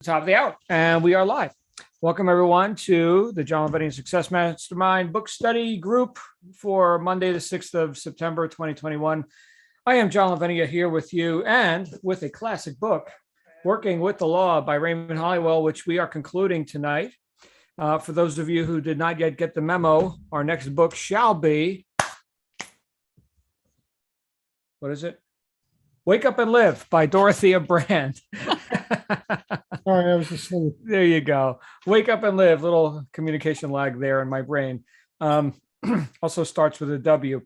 Top of the hour, and we are live. Welcome everyone to the John Lavenia Success Mastermind book study group for Monday, the 6th of September, 2021. I am John Lavenia here with you and with a classic book, Working with the Law by Raymond Hollywell, which we are concluding tonight. For those of you who did not yet get the memo, our next book shall be, what is it? Wake Up and Live by Dorothea Brand. Sorry, I was asleep. There you go. Wake Up and Live. Little communication lag there in my brain. Also starts with a W.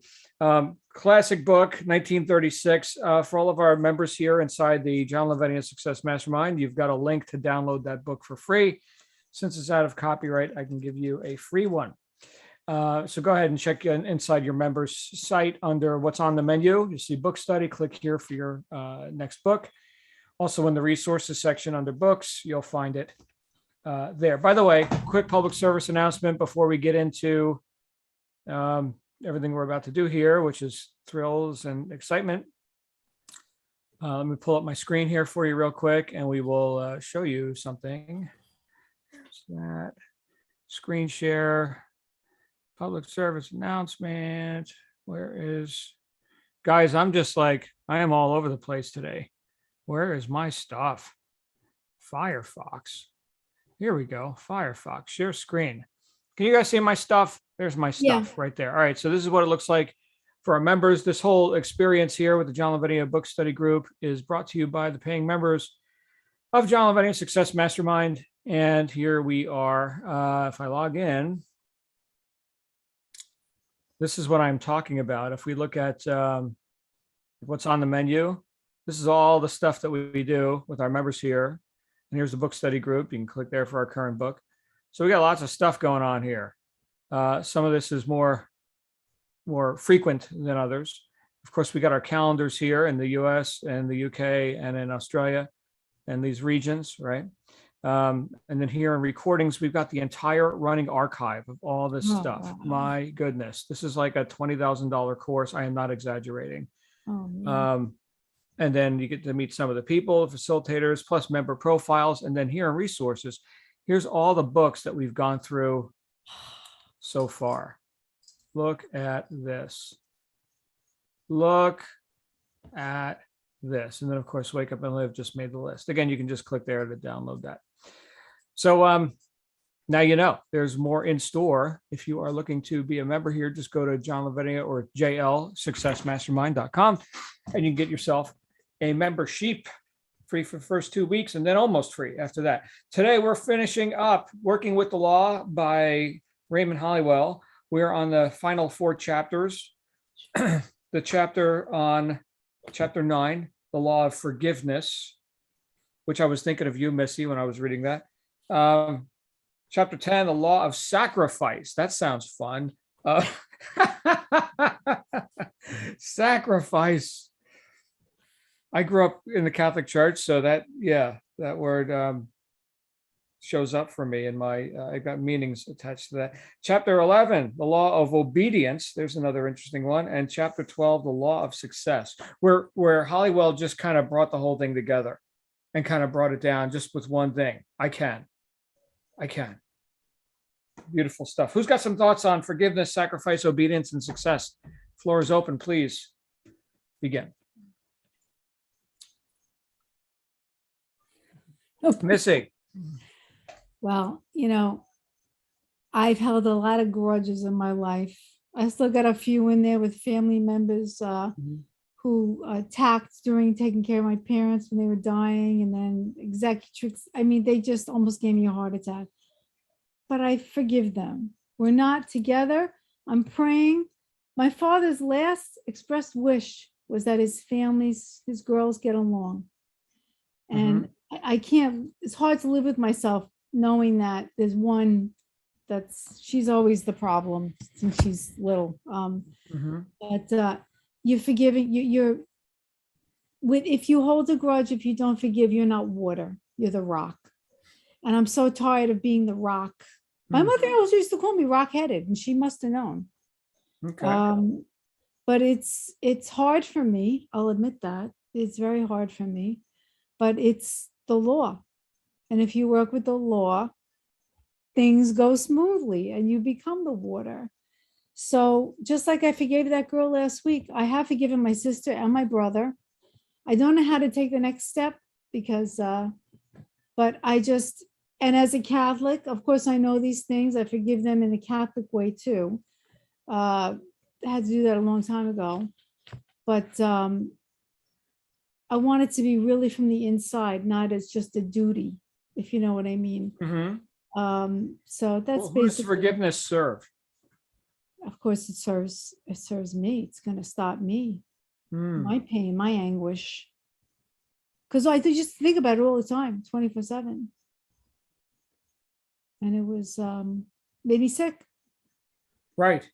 Classic book, 1936. For all of our members here inside the John Lavenia Success Mastermind, you've got a link to download that book for free. Since it's out of copyright, I can give you a free one. So go ahead and check inside your members site under what's on the menu. You see book study, click here for your next book. Also in the resources section under books, you'll find it there. By the way, quick public service announcement before we get into everything we're about to do here, which is thrills and excitement. Let me pull up my screen here for you real quick, and we will show you something. There's that screen share, public service announcement. Where is, guys, I'm just like, I am all over the place today. Where is my stuff? Firefox. Here we go. Firefox. Share screen. Can you guys see my stuff? There's my stuff right there. All right. So this is what it looks like for our members. This whole experience here with the John Lavenia Book Study Group is brought to you by the paying members of John Lavenia Success Mastermind. And here we are. If I log in, this is what I'm talking about. If we look at what's on the menu, this is all the stuff that we do with our members here. And here's the book study group. You can click there for our current book. So we got lots of stuff going on here. Some of this is more frequent than others. Of course, we got our calendars here in the US and the UK and in Australia and these regions, right? And then here in recordings, we've got the entire running archive of all this stuff. Wow. My goodness, this is like a $20,000 course. I am not exaggerating. And then you get to meet some of the people, facilitators, plus member profiles. And then here in resources, here's all the books that we've gone through so far. Look at this. Look at this. And then, of course, Wake Up and Live just made the list. Again, you can just click there to download that. So now you know there's more in store. If you are looking to be a member here, just go to John Lavenia or JLSuccessmastermind.com and you can get yourself a membership, free for the first 2 weeks and then almost free after that. Today, we're finishing up Working with the Law by Raymond Hollywell. We're on the final 4 chapters. The chapter on chapter 9, the law of forgiveness, which I was thinking of you, Missy, when I was reading that. Chapter 10, the law of sacrifice. That sounds fun. Sacrifice. I grew up in the Catholic Church, so that word shows up for me in my, I got meanings attached to that. Chapter 11, the law of obedience. There's another interesting one. And chapter 12, the law of success, where Hollywell just kind of brought the whole thing together and kind of brought it down just with one thing. I can. Beautiful stuff. Who's got some thoughts on forgiveness, sacrifice, obedience, and success? Floor is open, please. Begin. Missy. Well, I've held a lot of grudges in my life. I still got a few in there with family members who attacked during taking care of my parents when they were dying, and then executrix. I mean, they just almost gave me a heart attack. But I forgive them. We're not together. I'm praying. My father's last expressed wish was that his girls get along. And I can't, it's hard to live with myself knowing that there's one she's always the problem since she's little. But you're forgiving, if you hold a grudge, if you don't forgive, you're not water, you're the rock. And I'm so tired of being the rock. My mother always used to call me rock-headed, and she must have known. Okay. But it's hard for me. I'll admit that. It's very hard for me, but it's the law. And if you work with the law, things go smoothly and you become the water. So just like I forgave that girl last week, I have forgiven my sister and my brother. I don't know how to take the next step because, but I just, and as a Catholic, of course, I know these things. I forgive them in the Catholic way too. I had to do that a long time ago. But I want it to be really from the inside, not as just a duty, if you know what I mean. So that's Who does basically, forgiveness serve? of course, it serves me. It's going to stop me, my pain, my anguish. Because I just think about it all the time, 24/7. And it was made me sick. Right.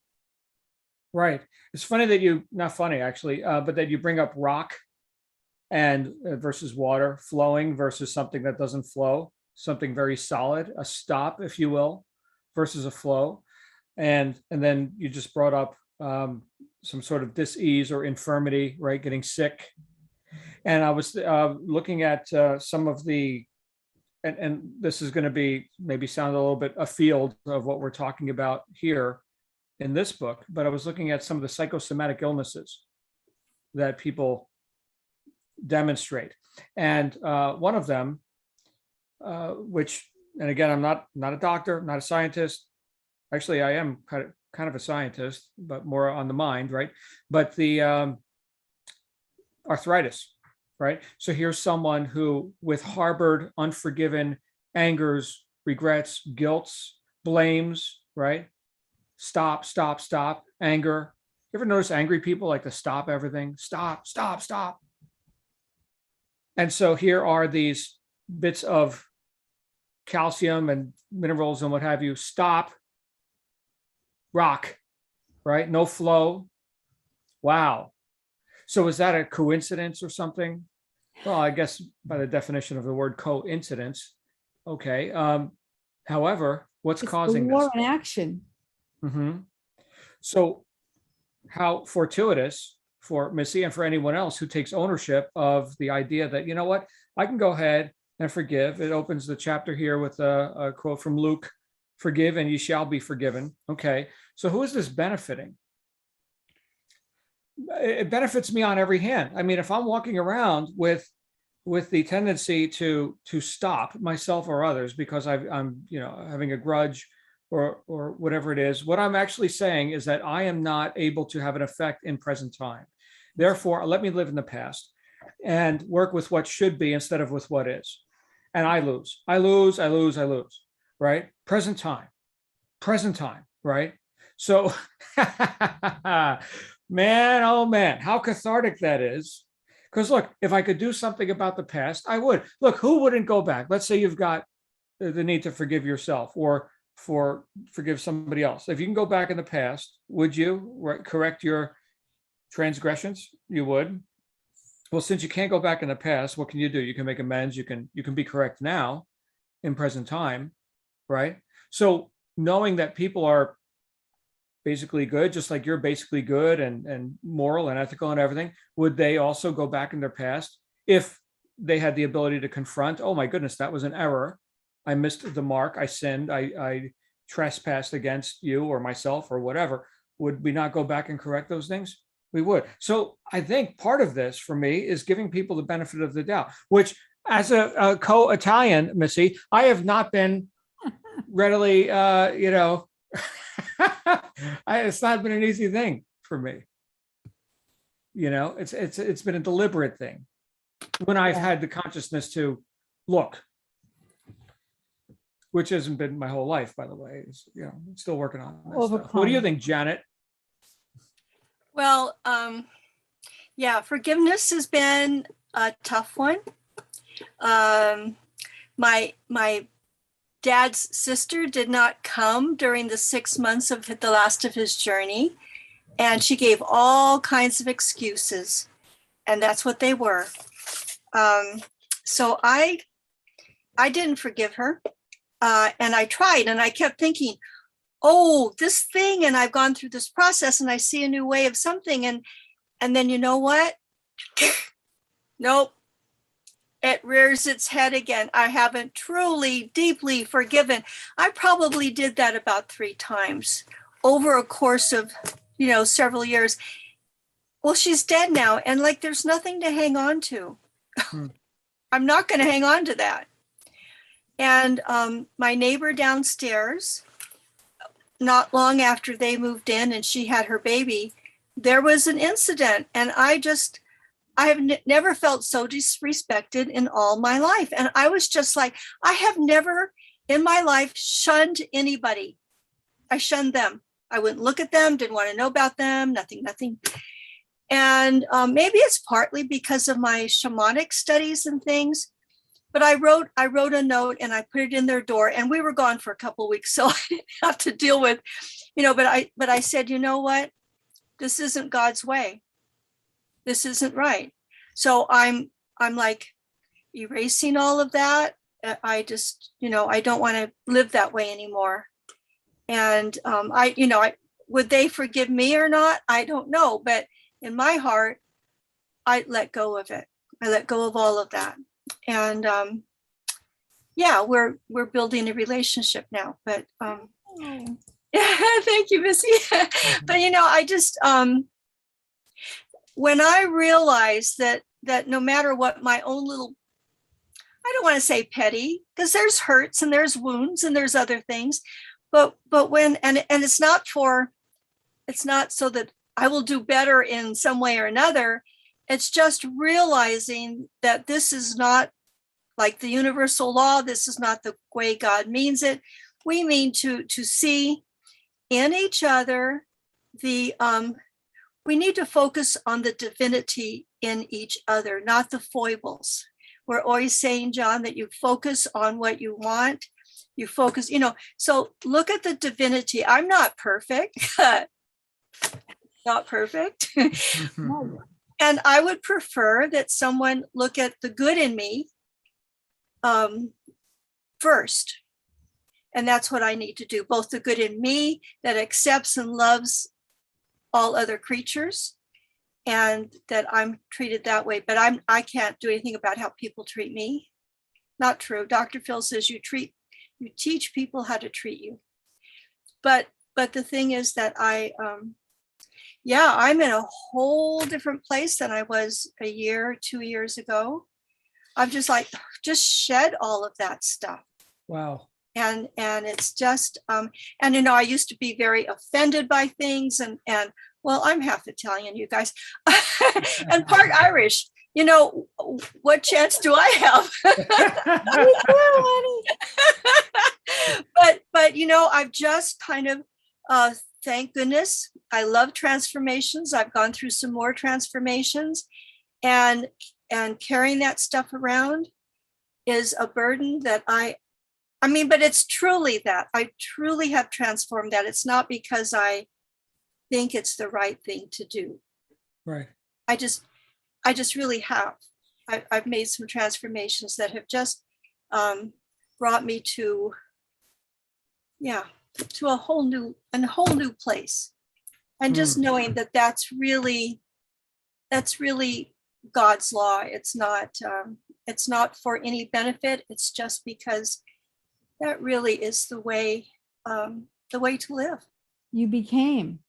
Right. It's funny that you, not funny actually, but that you bring up rock and versus water, flowing versus something that doesn't flow, something very solid, a stop, if you will, versus a flow. And then you just brought up some sort of dis-ease or infirmity, right? Getting sick. And I was looking at some of the, and this is going to be maybe sound a little bit afield of what we're talking about here in this book, but I was looking at some of the psychosomatic illnesses that people demonstrate. And one of them, which, and again, I'm not a doctor, not a scientist. Actually, I am kind of a scientist, but more on the mind, right? But the arthritis, right? So here's someone who, with harbored, unforgiven angers, regrets, guilts, blames, right? Stop, anger. You ever notice angry people like to stop everything? Stop. And so here are these bits of calcium and minerals and what have you. Stop, rock, right? No flow. Wow. So is that a coincidence or something? Well, I guess by the definition of the word coincidence. Okay. However, what's It's causing the war this? in action. So how fortuitous for Missy and for anyone else who takes ownership of the idea that, you know what, I can go ahead and forgive. It opens the chapter here with a quote from Luke, forgive and you shall be forgiven. Okay. So who is this benefiting? It benefits me on every hand. I mean, if I'm walking around with the tendency to stop myself or others because I'm having a grudge or whatever it is, what I'm actually saying is that I am not able to have an effect in present time. Therefore, let me live in the past and work with what should be instead of with what is. And I lose, right? Present time, right? So, man, oh man, how cathartic that is. Because look, if I could do something about the past, I would. Look, who wouldn't go back? Let's say you've got the need to forgive yourself or forgive somebody else. If you can go back in the past, would you correct your transgressions? You would. Well, since you can't go back in the past, what can you do? You can make amends. You can be correct now in present time, right? So knowing that people are basically good, just like you're basically good and moral and ethical and everything, would they also go back in their past if they had the ability to confront, oh my goodness, that was an error. I missed the mark. I sinned. I trespassed against you or myself or whatever. Would we not go back and correct those things? We would. So I think part of this for me is giving people the benefit of the doubt, which as a co-Italian, Missy, I have not been readily, it's not been an easy thing for me. It's been a deliberate thing when I've had the consciousness to look, which hasn't been my whole life, by the way. Still working on that stuff. What do you think, Janet? Well, yeah, forgiveness has been a tough one. My dad's sister did not come during the 6 months of the last of his journey, and she gave all kinds of excuses, and that's what they were. So I didn't forgive her, and I tried, and I kept thinking, oh, this thing, and I've gone through this process, and I see a new way of something, and then you know what? Nope. it rears its head again. I haven't truly, deeply forgiven. I probably did that about 3 times over a course of, several years. Well, she's dead now. And like, there's nothing to hang on to. I'm not going to hang on to that. And my neighbor downstairs, not long after they moved in and she had her baby, there was an incident. And I have never felt so disrespected in all my life. And I was just like, I have never in my life shunned anybody. I shunned them. I wouldn't look at them, didn't want to know about them, nothing. And maybe it's partly because of my shamanic studies and things. But I wrote a note and I put it in their door, and we were gone for a couple of weeks, so I didn't have to deal with, but I said, you know what? This isn't God's way. This isn't right. So I'm like erasing all of that. I just, I don't want to live that way anymore. And would they forgive me or not? I don't know. But in my heart, I let go of it. I let go of all of that. And we're building a relationship now. But thank you, Missy. But I just when I realized that no matter what my own little, I don't want to say petty, because there's hurts and there's wounds and there's other things, but when and it's not so that I will do better in some way or another. It's just realizing that this is not like the universal law. This is not the way God means it. We mean to see in each other we need to focus on the divinity in each other, not the foibles. We're always saying, John, that you focus on what you want. You focus, so look at the divinity. I'm not perfect, not perfect. And I would prefer that someone look at the good in me first. And that's what I need to do, both the good in me that accepts and loves all other creatures, and that I'm treated that way. But I can't do anything about how people treat me. Not true. Dr. Phil says you teach people how to treat you. But the thing is that I'm in a whole different place than I was a year, 2 years ago. I've just shed all of that stuff. Wow. And it's just, I used to be very offended by things and well, I'm half Italian, you guys, and part Irish. What chance do I have? But I've just kind of, thank goodness, I love transformations. I've gone through some more transformations, and carrying that stuff around is a burden that but it's truly that I truly have transformed that. It's not because I think it's the right thing to do. Right. I just really have. I've made some transformations that have just brought me to a whole new place. And just knowing that that's really God's law. It's not for any benefit. It's just because that really is the way to live. You became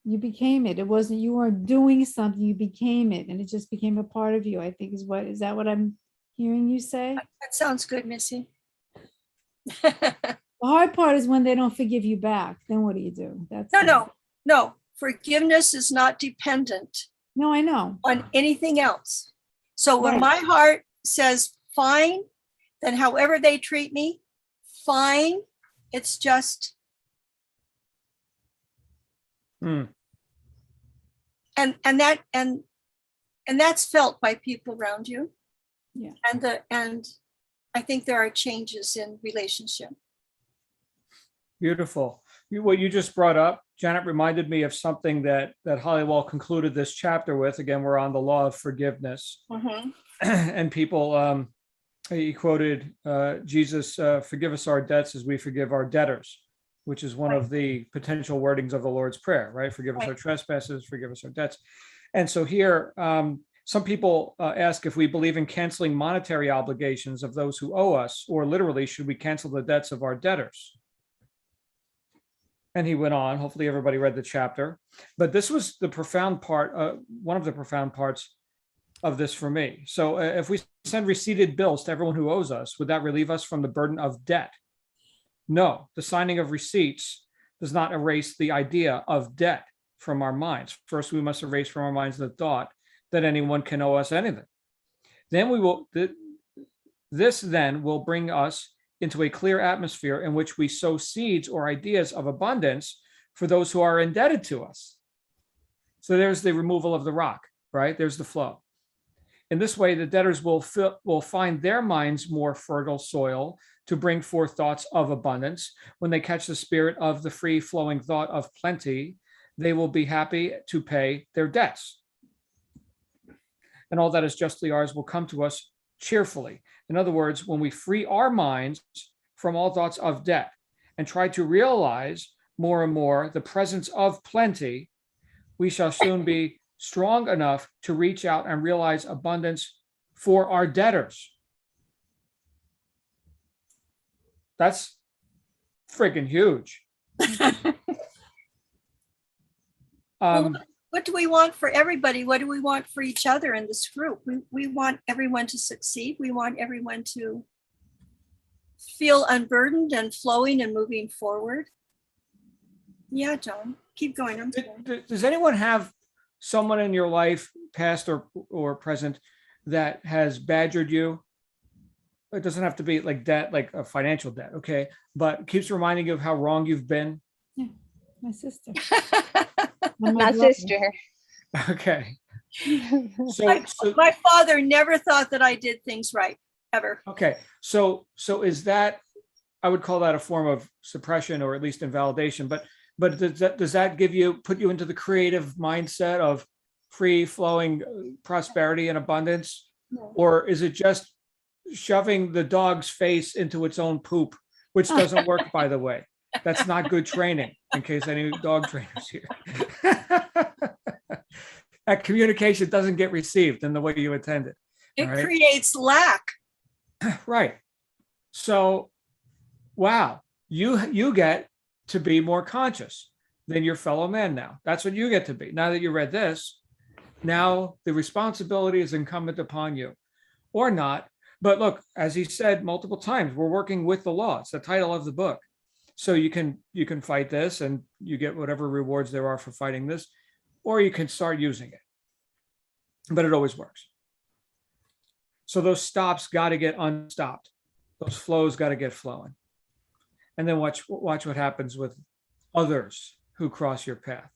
it. It wasn't, you weren't doing something, you became it. And it just became a part of you, I think is that what I'm hearing you say? That sounds good, Missy. The hard part is when they don't forgive you back. Then what do you do? No. Forgiveness is not dependent. No, I know. On anything else. So when my heart says fine, then however they treat me, fine. It's just. And that's felt by people around you. Yeah. And I think there are changes in relationship. Beautiful. What you just brought up, Janet, reminded me of something that Hollywell concluded this chapter with. Again, we're on the law of forgiveness. And people, he quoted Jesus, forgive us our debts as we forgive our debtors, which is one of the potential wordings of the Lord's Prayer, right? Forgive us our trespasses, forgive us our debts. And so here, Some people ask if we believe in canceling monetary obligations of those who owe us, or literally, should we cancel the debts of our debtors? And he went on. Hopefully everybody read the chapter. But this was the profound part, one of the profound parts of this for me. So if we send receipted bills to everyone who owes us, would that relieve us from the burden of debt? No, the signing of receipts does not erase the idea of debt from our minds. First, we must erase from our minds the thought that anyone can owe us anything. Then this then will bring us into a clear atmosphere in which we sow seeds or ideas of abundance for those who are indebted to us. So there's the removal of the rock, right? There's the flow. In this way, the debtors will find their minds more fertile soil to bring forth thoughts of abundance. When they catch the spirit of the free-flowing thought of plenty, they will be happy to pay their debts. And all that is justly ours will come to us cheerfully. In other words, when we free our minds from all thoughts of debt and try to realize more and more the presence of plenty, we shall soon be strong enough to reach out and realize abundance for our debtors. That's friggin' huge. What do we want for everybody? What do we want for each other in this group? We want everyone to succeed. We want everyone to feel unburdened and flowing and moving forward. Yeah, John, keep going. I'm sorry. Does anyone have someone in your life, past or present, that has badgered you? It doesn't have to be like debt, like a financial debt, okay? But keeps reminding you of how wrong you've been. Yeah, my sister. My sister. Okay. My father never thought that I did things right, ever. Okay. So is that, I would call that a form of suppression or at least invalidation, but does that put you into the creative mindset of free flowing prosperity and abundance? No. Or is it just shoving the dog's face into its own poop, which doesn't work, by the way? That's not good training, in case any dog trainers here. That communication doesn't get received in the way you intended. It right? creates lack. Right. So, wow, you get to be more conscious than your fellow man now. That's what you get to be. Now that you read this, now the responsibility is incumbent upon you, or not. But look, as he said multiple times, we're working with the law. It's the title of the book. So you can fight this and you get whatever rewards there are for fighting this, or you can start using it. But it always works. So those stops got to get unstopped. Those flows got to get flowing. And then watch what happens with others who cross your path.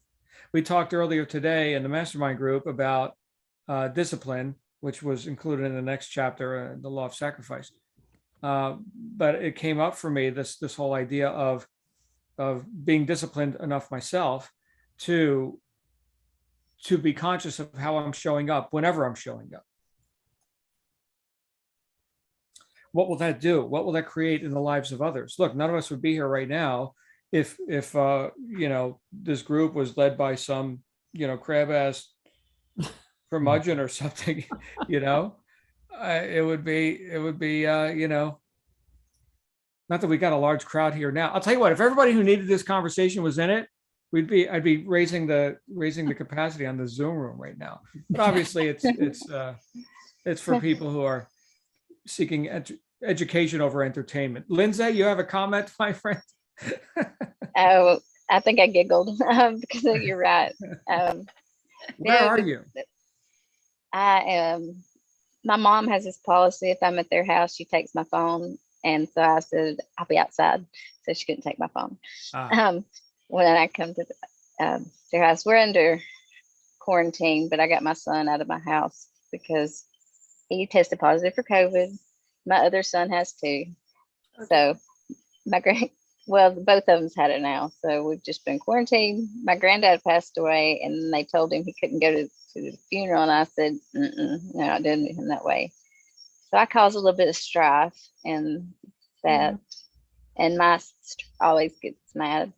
We talked earlier today in the mastermind group about discipline, which was included in the next chapter, the law of sacrifice. But it came up for me, this whole idea of being disciplined enough myself to be conscious of how I'm showing up whenever I'm showing up. What will that do? What will that create in the lives of others? Look, none of us would be here right now if this group was led by some crab ass curmudgeon or something. It would be not that we got a large crowd here now. I'll tell you what, if everybody who needed this conversation was in it, I'd be raising the capacity on the Zoom room right now. But obviously it's for people who are seeking education over entertainment. Lindsay, you have a comment, my friend? Oh, I think I giggled because you're right. Where are you? I am. My mom has this policy: if I'm at their house, she takes my phone, and so I said I'll be outside, so she couldn't take my phone. When I come to their house, we're under quarantine, but I got my son out of my house because he tested positive for COVID. My other son has too. So both of them's had it now. So we've just been quarantined. My granddad passed away, and they told him he couldn't go to the funeral. And I said, no, I didn't in that way. So I caused a little bit of strife and that. Mm-hmm. And my sister always gets mad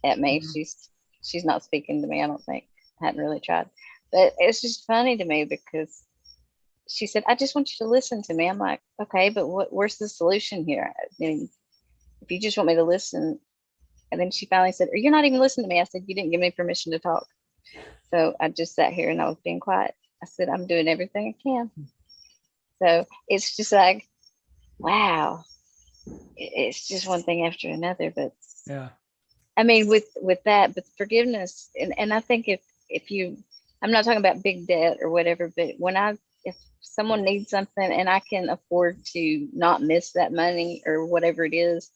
at me. Mm-hmm. She's not speaking to me, I don't think. I hadn't really tried. But it's just funny to me because she said, I just want you to listen to me. I'm like, okay, but where's the solution here? I mean, if you just want me to listen. And then she finally said, you're not even listening to me. I said, you didn't give me permission to talk. So I just sat here and I was being quiet. I said, I'm doing everything I can. So it's just like, wow, it's just one thing after another. But Yeah. I mean, with that, but forgiveness, and I think if you, I'm not talking about big debt or whatever, but if someone needs something and I can afford to not miss that money or whatever it is,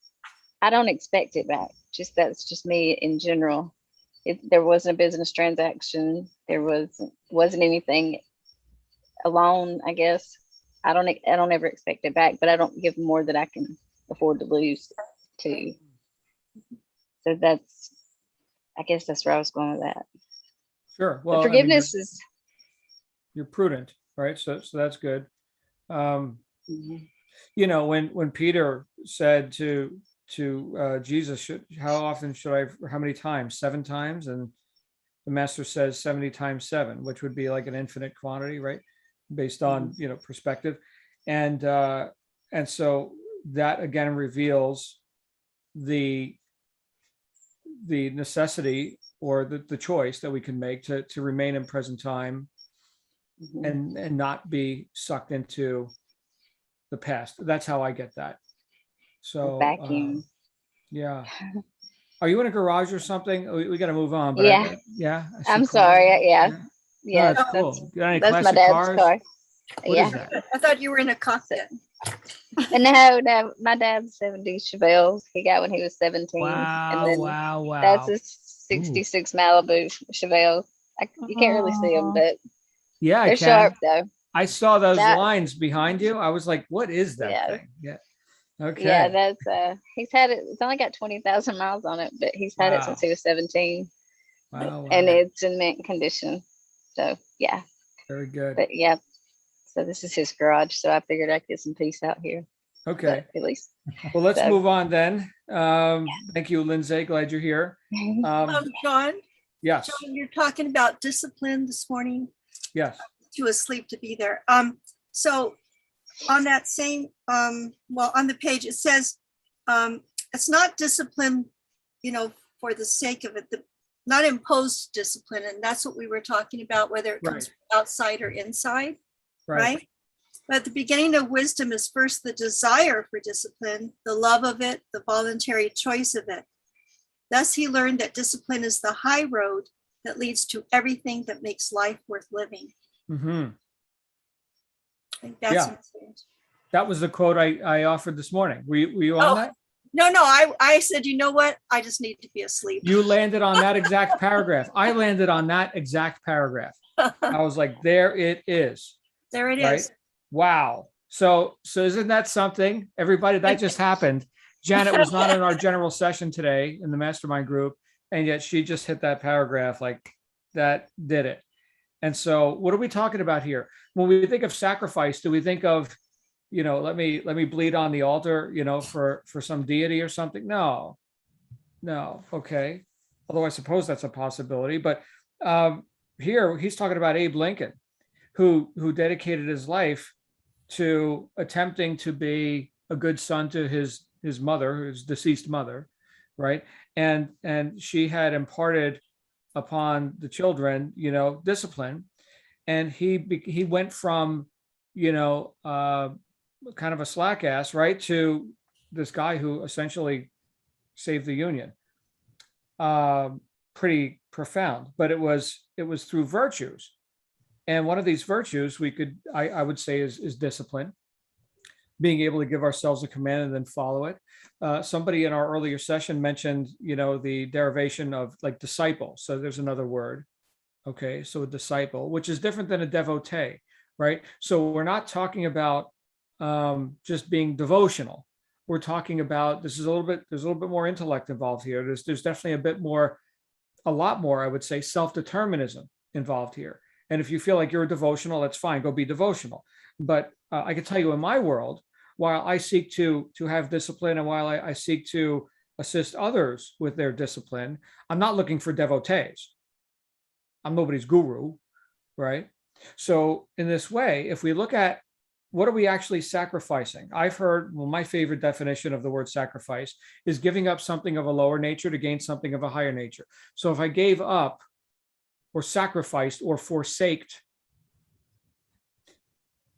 I don't expect it back. That's just me in general. There wasn't a business transaction. There wasn't anything, a loan, I guess. I don't ever expect it back, but I don't give more than I can afford to lose to. So I guess that's where I was going with that. Sure. But Well, forgiveness is. you're prudent, right? So that's good. Mhm. You know, when Peter said to Jesus, how many times? 7 times? And the master says 70 times 7, which would be like an infinite quantity, right? Based on, perspective. And so that again reveals the necessity or the choice that we can make to remain in present time Mhm. and not be sucked into the past. That's how I get that. So Vacuum. yeah. Are you in a garage or something? We got to move on. But Yeah. I see I'm cars. sorry. Yeah. No, Yeah. that's cool. You got any That's my classic dad's cars? car. What Yeah. is that? I thought you were in a cockpit. And no, my dad's 70s Chevelle. He got when he was 17. And then Wow. that's a 66 Malibu Chevelle. You can't really see them, Oh, but Yeah, I they're can. sharp though. I saw those That- lines behind you. I was like, what is that Yeah. thing? Yeah. Okay. Yeah, that's he's had it. It's only got 20,000 miles on it, but he's had it Wow. since he was 17, Wow. and it's in mint condition. So yeah, Very good. but yeah. So this is his garage. So I figured I'd get some peace out here. Okay. But at least. Well, let's So- move on then. Thank you, Lindsay. Glad you're here. John, Yes. you're talking about discipline this morning. Yes. Too asleep to be there. So on that same, on the page, it says, it's not discipline, for the sake of it, not imposed discipline. And that's what we were talking about, whether it comes from outside or inside, right? But the beginning of wisdom is first the desire for discipline, the love of it, the voluntary choice of it. Thus, he learned that discipline is the high road that leads to everything that makes life worth living. Mm-hmm. I think that's Yeah. important. That was the quote I offered this morning. Were you on that? No, I said, you know what? I just need to be asleep. You landed on that exact paragraph. I landed on that exact paragraph. I was like, there it is. There it Right? is. Wow. So isn't that something? Everybody, that just happened. Janet was not in our general session today in the mastermind group, and yet she just hit that paragraph, like that did it. And so what are we talking about here? When we think of sacrifice, do we think of, let me bleed on the altar, for some deity or something? No. Okay. Although I suppose that's a possibility, but here he's talking about Abe Lincoln, who dedicated his life to attempting to be a good son to his mother, his deceased mother, right? And she had imparted upon the children, discipline, and he went from, kind of a slack ass, right, to this guy who essentially saved the Union. Pretty profound, but it was through virtues. And one of these virtues I would say is discipline, being able to give ourselves a command and then follow it. Somebody in our earlier session mentioned, the derivation of like disciple. So there's another word. Okay. So a disciple, which is different than a devotee, right? So we're not talking about just being devotional. We're talking about, there's a little bit more intellect involved here. There's definitely a lot more, I would say, self-determinism involved here. And if you feel like you're a devotional, that's fine, go be devotional. But I can tell you in my world, while I seek to have discipline and while I seek to assist others with their discipline, I'm not looking for devotees. I'm nobody's guru. right? So in this way, if we look at what are we actually sacrificing? I've heard, well, my favorite definition of the word sacrifice is giving up something of a lower nature to gain something of a higher nature. So if I gave up or sacrificed or forsaked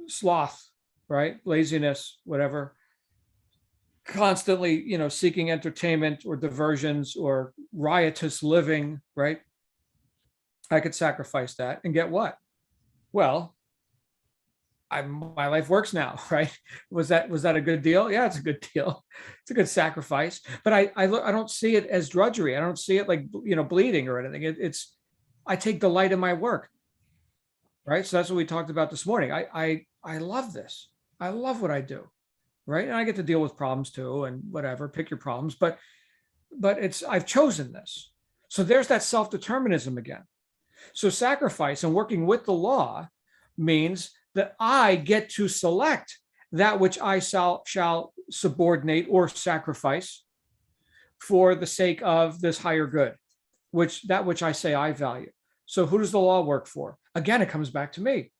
sloth, right? Laziness, whatever, constantly, seeking entertainment or diversions or riotous living, right? I could sacrifice that and get what? Well, my life works now, right? Was that a good deal? Yeah, it's a good deal. It's a good sacrifice. But I don't see it as drudgery. I don't see it like bleeding or anything. I take delight in my work, right? So that's what we talked about this morning. I love this. I love what I do, right? And I get to deal with problems too, and whatever. Pick your problems, but I've chosen this. So there's that self-determinism again. So sacrifice and working with the law means that I get to select that which I shall subordinate or sacrifice for the sake of this higher good, which I say I value. So who does the law work for? Again, it comes back to me.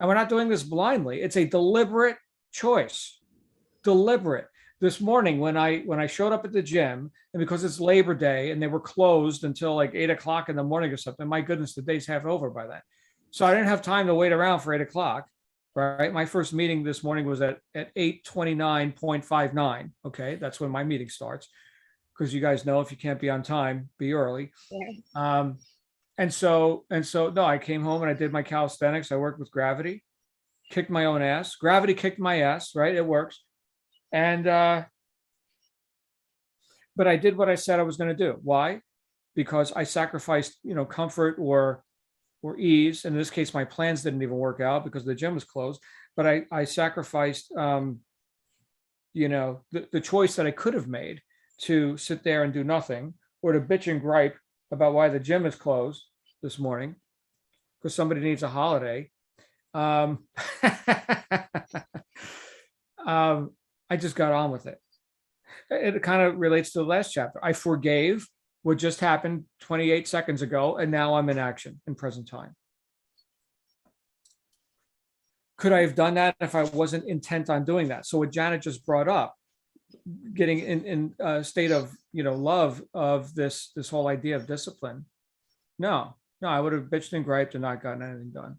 And we're not doing this blindly. It's a deliberate choice. Deliberate. This morning when I showed up at the gym, and because it's Labor Day and they were closed until like 8 o'clock in the morning or something, my goodness, the day's half over by then. So I didn't have time to wait around for 8 o'clock, right? My first meeting this morning was at 8:29.59. Okay, that's when my meeting starts, because you guys know if you can't be on time, be early. Yeah. And so no, I came home and I did my calisthenics. I worked with gravity, kicked my own ass. Gravity kicked my ass, right? It works. And but I did what I said I was going to do. Why? Because I sacrificed, comfort or ease. In this case, my plans didn't even work out because the gym was closed. But I sacrificed, the choice that I could have made to sit there and do nothing, or to bitch and gripe about why the gym is closed this morning because somebody needs a holiday. I just got on with it. It kind of relates to the last chapter. I forgave what just happened 28 seconds ago, and now I'm in action in present time. Could I have done that if I wasn't intent on doing that? So what Janet just brought up, getting in a state of love of this whole idea of discipline. No, I would have bitched and griped and not gotten anything done.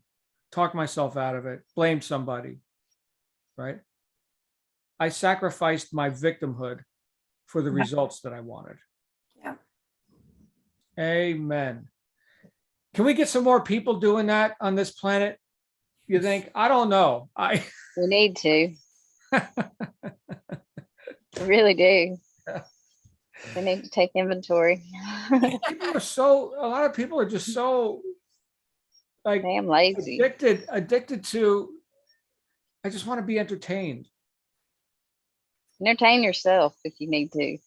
Talked myself out of it, blamed somebody, right? I sacrificed my victimhood for the results that I wanted. Yeah. Amen. Can we get some more people doing that on this planet? You think? I don't know. We need to. We really do. We need to take inventory. A lot of people are just so like Damn lazy. addicted to, I just want to be entertained. Entertain yourself if you need to.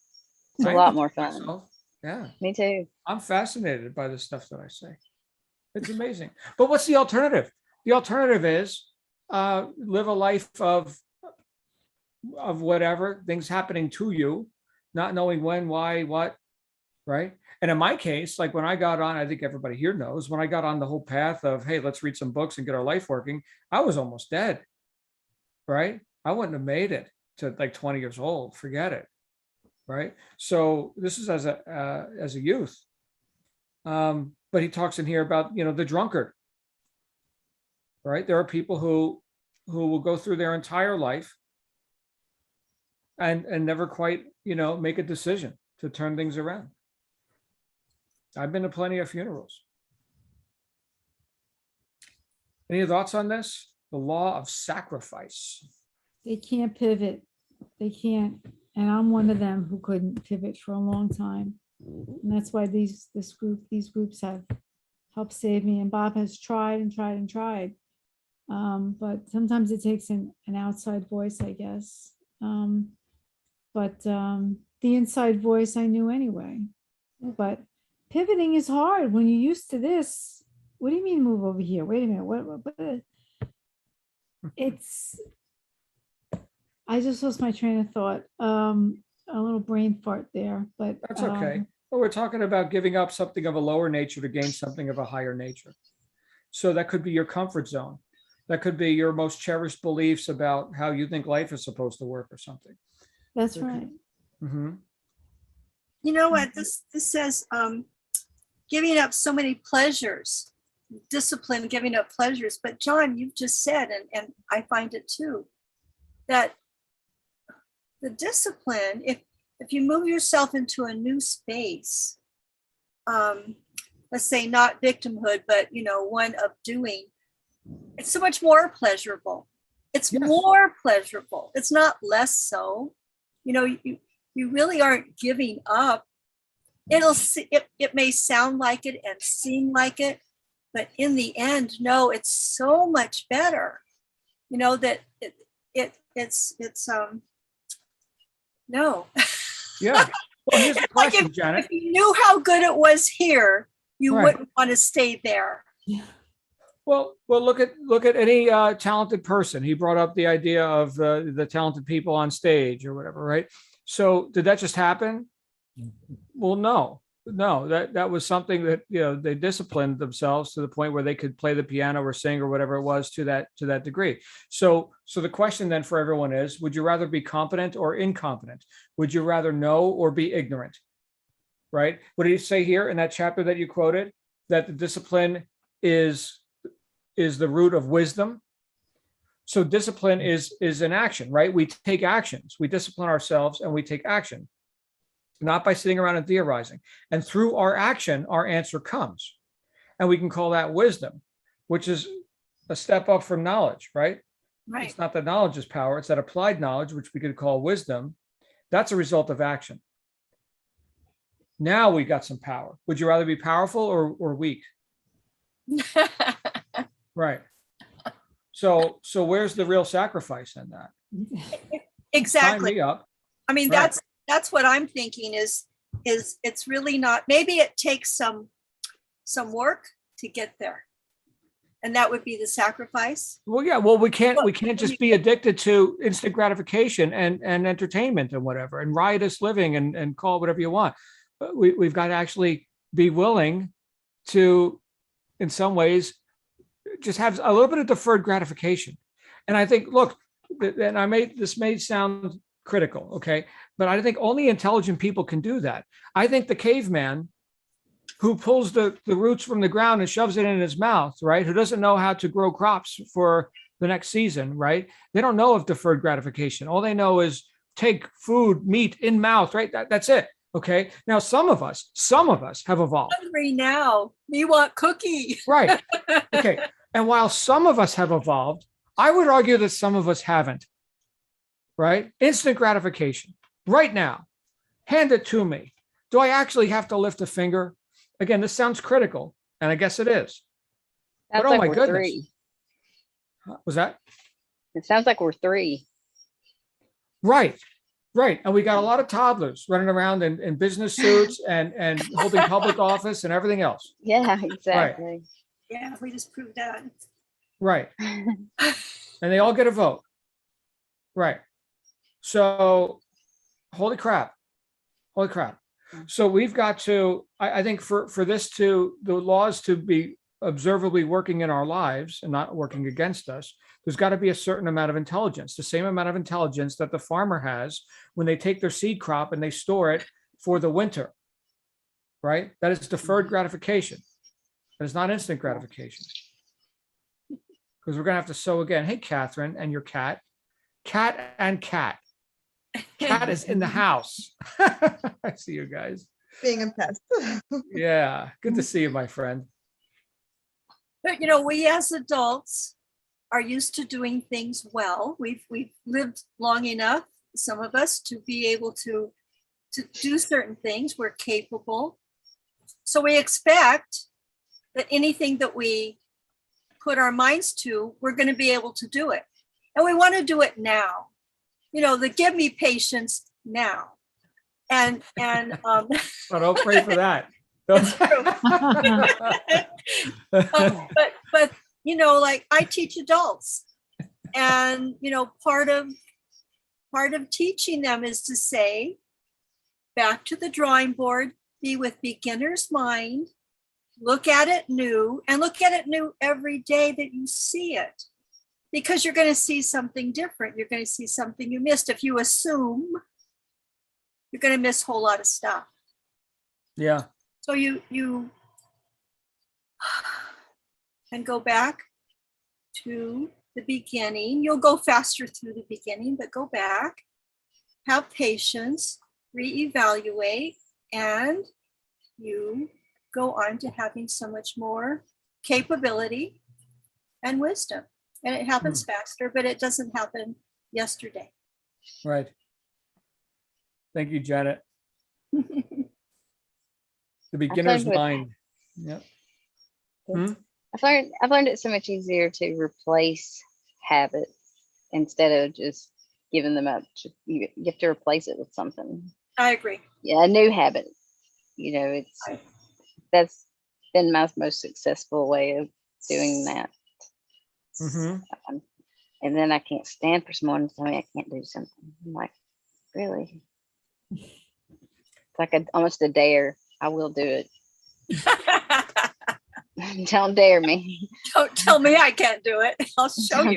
It's a lot more fun. Myself. Yeah. Me too. I'm fascinated by the stuff that I say. It's amazing. But what's the alternative? The alternative is live a life of whatever, things happening to you, not knowing when, why, what, right? And in my case, like when I got on, I think everybody here knows, when I got on the whole path of, hey, let's read some books and get our life working, I was almost dead, right? I wouldn't have made it to like 20 years old. Forget it, right? So this is as a youth. But he talks in here about, the drunkard, right? There are people who will go through their entire life and never quite, make a decision to turn things around. I've been to plenty of funerals. Any thoughts on this? The law of sacrifice. They can't pivot. They can't. And I'm one of them who couldn't pivot for a long time. And that's why these groups have helped save me. And Bob has tried and tried and tried. But sometimes it takes an outside voice, I guess. But the inside voice I knew anyway. But pivoting is hard when you're used to this. What do you mean move over here? Wait a minute. What? I just lost my train of thought. A little brain fart there, but that's okay. But we're talking about giving up something of a lower nature to gain something of a higher nature. So that could be your comfort zone. That could be your most cherished beliefs about how you think life is supposed to work or something. That's right. Mm-hmm. You know what? This says giving up so many pleasures, discipline, giving up pleasures. But John, you've just said, and I find it too, that the discipline, if you move yourself into a new space, let's say not victimhood, but one of doing, it's so much more pleasurable. It's Yes. more pleasurable. It's not less so. You really aren't giving up. It may sound like it and seem like it, but in the end, no, it's so much better. That it's no. Yeah. Well, here's the Like question, Janet. if you knew how good it was here, you Right. wouldn't want to stay there. Well, look at any talented person. He brought up the idea of the talented people on stage or whatever, right? So did that just happen? Well, no, that was something that, they disciplined themselves to the point where they could play the piano or sing or whatever it was to that degree. So the question then for everyone is, would you rather be competent or incompetent? Would you rather know or be ignorant? Right? What did he say here in that chapter that you quoted? That the discipline is the root of wisdom. So discipline is an action, right? We take actions. We discipline ourselves and we take action, not by sitting around and theorizing. And through our action, our answer comes. And we can call that wisdom, which is a step up from knowledge, right? Right. It's not that knowledge is power. It's that applied knowledge, which we could call wisdom. That's a result of action. Now we got some power. Would you rather be powerful or weak? Right. So where's the real sacrifice in that? Sign Exactly. me up. I mean, Right. that's what I'm thinking is it's really not, maybe it takes some work to get there. And that would be the sacrifice. Well, yeah. Well, we can't just be addicted to instant gratification and entertainment and whatever and riotous living and call it whatever you want. But we've got to actually be willing to, in some ways, just have a little bit of deferred gratification. And I think, look, and this may sound critical, okay, but I think only intelligent people can do that. I think the caveman who pulls the roots from the ground and shoves it in his mouth, right, who doesn't know how to grow crops for the next season, right, they don't know of deferred gratification. All they know is take food, meat in mouth, right? That's it. Okay. Now, some of us have evolved. Hungry now. We want cookie. Right. Okay. And while some of us have evolved, I would argue that some of us haven't. Right? Instant gratification. Right now. Hand it to me. Do I actually have to lift a finger? Again, this sounds critical, and I guess it is. Sounds But oh like my we're goodness. 3. Was that? It sounds like we're 3. Right. Right. And we got a lot of toddlers running around in business suits and holding public office and everything else. Yeah, exactly. Yeah, we just proved that. Right. And they all get a vote. Right. So, holy crap. So we've got to, I think for the laws to be observably working in our lives and not working against us, there's got to be a certain amount of intelligence, the same amount of intelligence that the farmer has when they take their seed crop and they store it for the winter, right? That is deferred gratification. That is not instant gratification. Because we're going to have to sow again. Hey, Catherine and your cat. Cat and cat. Cat is in the house. I see you guys. Being a pest. Yeah. Good to see you, my friend. But we as adults are used to doing things well. We've lived long enough, some of us, to be able to do certain things. We're capable. So we expect that anything that we put our minds to, we're going to be able to do it. And we want to do it now. Give me patience now. And Oh, don't pray for that. but like I teach adults, and part of teaching them is to say, back to the drawing board, be with beginner's mind, look at it new, and look at it new every day that you see it, because you're going to see something different. You're going to see something you missed. If you assume, you're going to miss a whole lot of stuff. Yeah. So you and go back to the beginning. You'll go faster through the beginning, but go back, have patience, reevaluate, and you go on to having so much more capability and wisdom. And it happens faster, but it doesn't happen yesterday. Right. Thank you, Janet. The beginner's with- mind. Yep. Hmm? I've learned it's so much easier to replace habits instead of just giving them up. You have to replace it with something. I agree. Yeah, a new habit. You know, that's been my most successful way of doing that. Mm-hmm. And then I can't stand for someone to tell me I can't do something. I'm like, really? It's like almost a dare. I will do it. Don't dare me. Don't tell me I can't do it. I'll show you.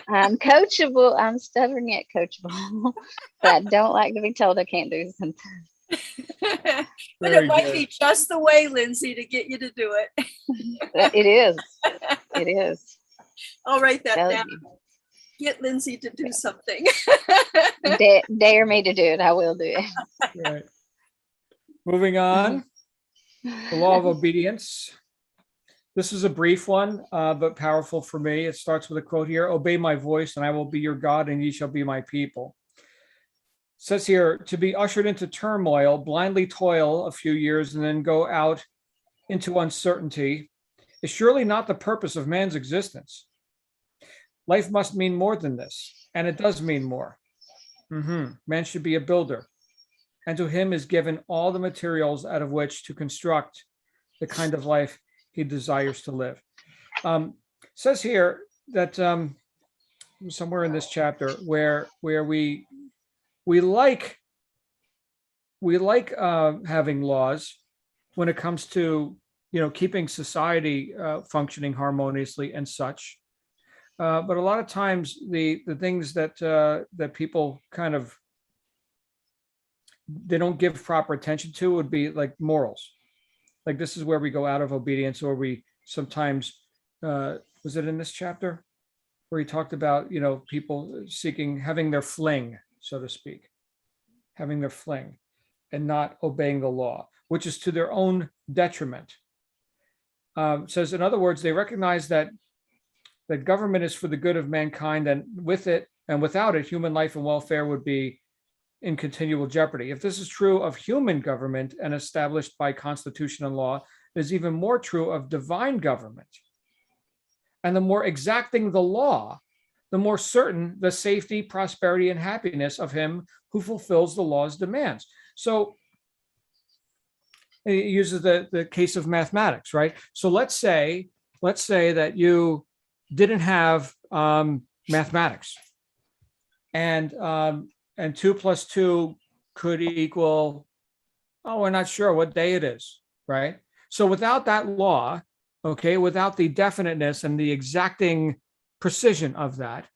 I'm coachable. I'm stubborn yet coachable. But I don't like to be told I can't do something. But Very it might good. be just the way, Lindsay, to get you to do it. It is. It is. I'll write that Tell down. you. Get Lindsay to do something. Dare me to do it. I will do it. Right. Moving on. The law of obedience. This is a brief one, but powerful for me. It starts with a quote here: "Obey my voice, and I will be your God, and ye shall be my people." It says here, to be ushered into turmoil, blindly toil a few years, and then go out into uncertainty is surely not the purpose of man's existence. Life must mean more than this, and it does mean more. Man should be a builder, and to him is given all the materials out of which to construct the kind of life he desires to live. Says here that somewhere in this chapter where we like having laws when it comes to keeping society functioning harmoniously and such. But a lot of times the things that people kind of they don't give proper attention to would be like morals. Like this is where we go out of obedience, or we sometimes was it in this chapter where he talked about people having their fling, so to speak, having their fling and not obeying the law, which is to their own detriment. Says, in other words, they recognize that government is for the good of mankind, and with it and without it, human life and welfare would be in continual jeopardy. If this is true of human government and established by constitution and law, it is even more true of divine government. And the more exacting the law, the more certain the safety, prosperity, and happiness of him who fulfills the law's demands. So it uses the case of mathematics, right? So let's say that you didn't have mathematics, and 2 + 2 could equal, we're not sure what day it is, right? So without that law, okay, without the definiteness and the exacting precision of that,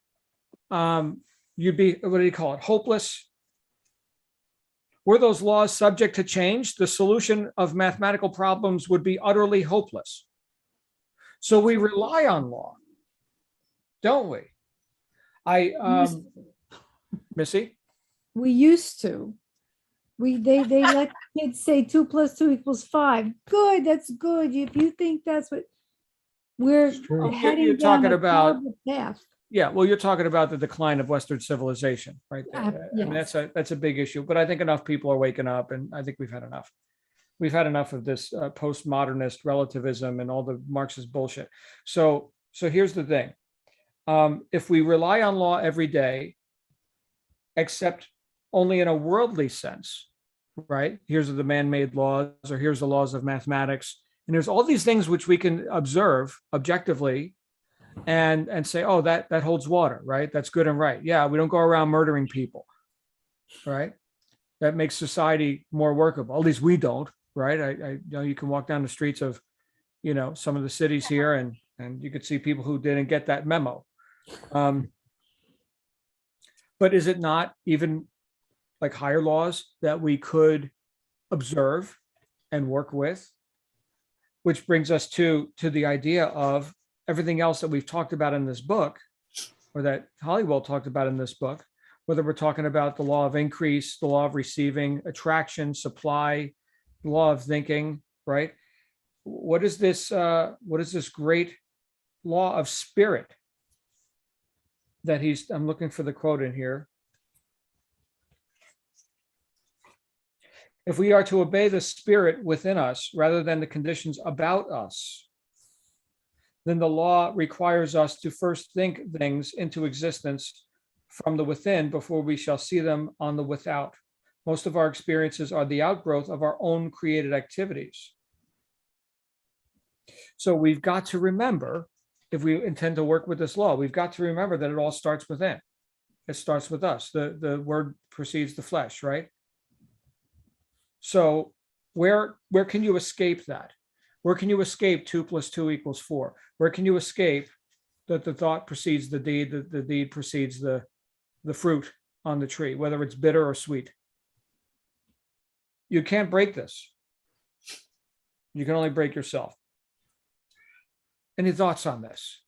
you'd be, what do you call it, hopeless? Were those laws subject to change, the solution of mathematical problems would be utterly hopeless. So we rely on law, don't we? Missy? We used to. They let kids say 2 + 2 = 5. Good, that's good. If you think that's what we're true. heading You're down talking a about- horrible path. Yeah, well, you're talking about the decline of Western civilization, right? There. I mean, Yes. that's a big issue, but I think enough people are waking up, and I think we've had enough. We've had enough of this postmodernist relativism and all the Marxist bullshit. So here's the thing: if we rely on law every day, except only in a worldly sense, right? Here's the man-made laws, or here's the laws of mathematics, and there's all these things which we can observe objectively and say, oh, that holds water, right? That's good and right. Yeah, we don't go around murdering people, right? That makes society more workable. At least we don't, right? I know you can walk down the streets of, some of the cities here, and you could see people who didn't get that memo. But is it not even like higher laws that we could observe and work with? Which brings us to the idea of everything else that we've talked about in this book, or that Hollywell talked about in this book, whether we're talking about the law of increase, the law of receiving, attraction, supply, the law of thinking, right? What is this great law of spirit that I'm looking for the quote in here. If we are to obey the spirit within us rather than the conditions about us, then the law requires us to first think things into existence from the within before we shall see them on the without. Most of our experiences are the outgrowth of our own created activities. So we've got to remember, if we intend to work with this law, we've got to remember that it all starts within. It starts with us. The word precedes the flesh, right? So where can you escape that? Where can you escape 2 + 2 = 4? Where can you escape that the thought precedes the deed, the deed precedes the fruit on the tree, whether it's bitter or sweet? You can't break this. You can only break yourself. Any thoughts on this?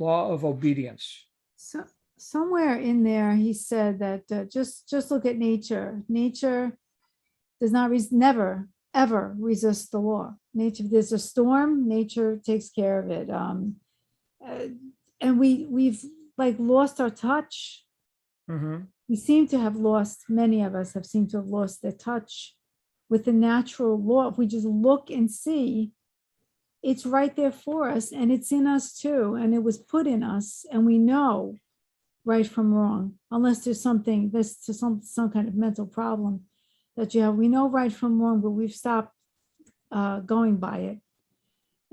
Law of obedience. So somewhere in there, he said that just look at nature. Nature does not never ever resist the law. Nature, if there's a storm, nature takes care of it. And we've like lost our touch. Mm-hmm. We seem to have lost. Many of us have seemed to have lost their touch with the natural law. If we just look and see, it's right there for us, and it's in us too, and it was put in us, and we know right from wrong, unless there's some kind of mental problem that you have. We know right from wrong, but we've stopped going by it.